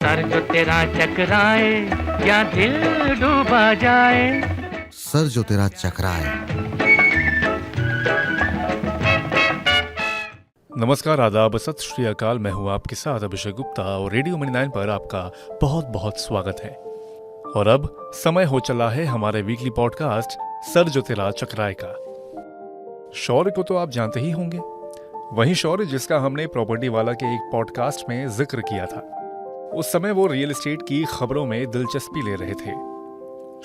Sir जो तेरा चकराए या दिल डूबा जाए। सर जो तेरा चकराए। नमस्कार, आदाब, सत श्री अकाल। मैं हूँ आपके साथ अभिषेक गुप्ता और रेडियो मनी 9 पर आपका बहुत बहुत स्वागत है। और अब समय हो चला है हमारे वीकली पॉडकास्ट सर जो तेरा चकराए का। शौर्य को तो आप जानते ही होंगे, वही शौर्य जिसका हमने प्रॉपर्टी वाला के एक पॉडकास्ट में जिक्र किया था। उस समय वो रियल एस्टेट की खबरों में दिलचस्पी ले रहे थे।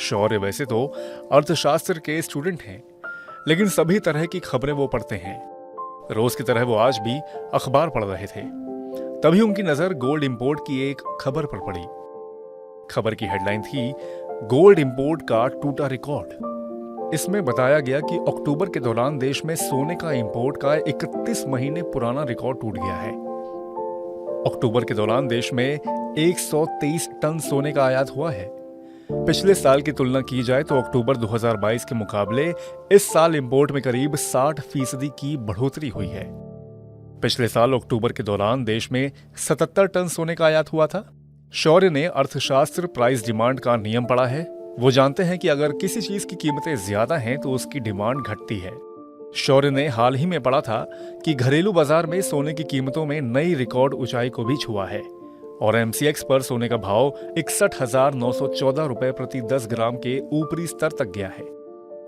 शौर्य वैसे तो अर्थशास्त्र के स्टूडेंट हैं, लेकिन सभी तरह की खबरें वो पढ़ते हैं। रोज की तरह वो आज भी अखबार पढ़ रहे थे। तभी उनकी नजर गोल्ड इंपोर्ट की एक खबर पर पड़ी। खबर की हेडलाइन थी, गोल्ड इंपोर्ट का टूटा रिकॉर्ड। इसमें बताया गया कि अक्टूबर के दौरान देश में सोने का इंपोर्ट का 31 महीने पुराना रिकॉर्ड टूट गया है। अक्टूबर के दौरान देश में 123 टन सोने का आयात हुआ है। पिछले साल की तुलना की जाए तो अक्टूबर 2022 के मुकाबले इस साल इंपोर्ट में करीब 60% की बढ़ोतरी हुई है। पिछले साल अक्टूबर के दौरान देश में 77 टन सोने का आयात हुआ था। शौर्य ने अर्थशास्त्र प्राइस डिमांड का नियम पढ़ा है। वो जानते हैं कि अगर किसी चीज की कीमतें ज्यादा हैं तो उसकी डिमांड घटती है। शौर्य ने हाल ही में पढ़ा था कि घरेलू बाजार में सोने की कीमतों में नई रिकॉर्ड ऊंचाई को भी छुआ है और एमसीएक्स पर सोने का भाव 61,914 रुपए प्रति 10 ग्राम के ऊपरी स्तर तक गया है।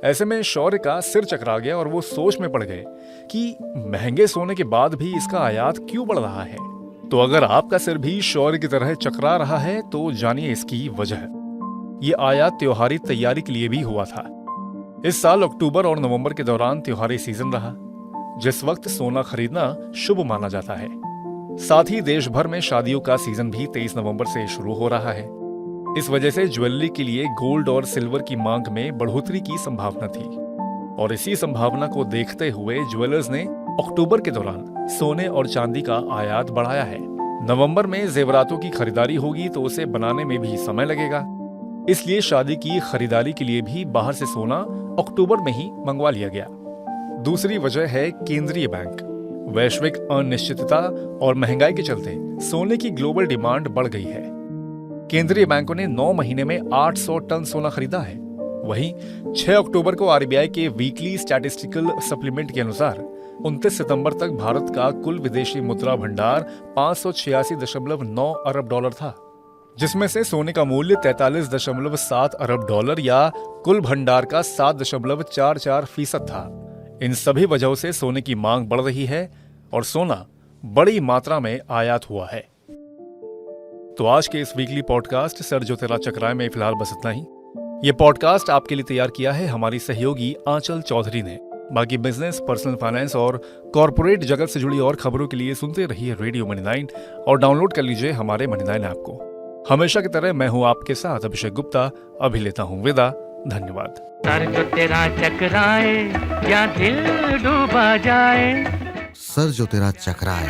ऐसे में शौर्य का सिर चकरा गया और वो सोच में पड़ गए कि महंगे सोने के बाद भी इसका आयात क्यों बढ़ रहा है। तो अगर आपका सिर भी शौर्य की तरह चकरा रहा है तो जानिए इसकी वजह। ये आयात त्योहारी तैयारी के लिए भी हुआ था। इस साल अक्टूबर और नवंबर के दौरान त्योहारी सीजन रहा, जिस वक्त सोना खरीदना शुभ माना जाता है। साथ ही देश भर में शादियों का सीजन भी 23 नवंबर से शुरू हो रहा है। इस वजह से ज्वेलरी के लिए गोल्ड और सिल्वर की मांग में बढ़ोतरी की संभावना थी और इसी संभावना को देखते हुए ज्वेलर्स ने अक्टूबर के दौरान सोने और चांदी का आयात बढ़ाया है। नवंबर में जेवरातों की खरीदारी होगी तो उसे बनाने में भी समय लगेगा, इसलिए शादी की खरीदारी के लिए भी बाहर से सोना अक्टूबर में ही मंगवा लिया गया। दूसरी वजह है केंद्रीय बैंक। वैश्विक अनिश्चितता और महंगाई के चलते सोने की ग्लोबल डिमांड बढ़ गई है। केंद्रीय बैंकों ने 9 महीने में 800 टन सोना खरीदा है। वहीं 6 अक्टूबर को आरबीआई के वीकली स्टैटिस्टिकल सप्लीमेंट के अनुसार 29 सितंबर तक भारत का कुल विदेशी मुद्रा भंडार 586.9 अरब डॉलर था, जिसमें से सोने का मूल्य 43.7 अरब डॉलर या कुल भंडार का 7.44% था। इन सभी वजहों से सोने की मांग बढ़ रही है और सोना बड़ी मात्रा में आयात हुआ है। तो आज के इस वीकली पॉडकास्ट सर जो तेरा चकराए में फिलहाल बस इतना ही। ये पॉडकास्ट आपके लिए तैयार किया है हमारी सहयोगी आंचल चौधरी ने। बाकी बिजनेस, पर्सनल फाइनेंस और कॉर्पोरेट जगत से जुड़ी और खबरों के लिए सुनते रहिए रेडियो मनी 9 और डाउनलोड कर लीजिए हमारे मनी 9 ऐप को। हमेशा की तरह मैं हूं आपके साथ अभिषेक गुप्ता। अभी लेता हूं विदा। धन्यवाद। सर जो तेरा चकराए या दिल डूबा जाए। सर जो तेरा चकराए।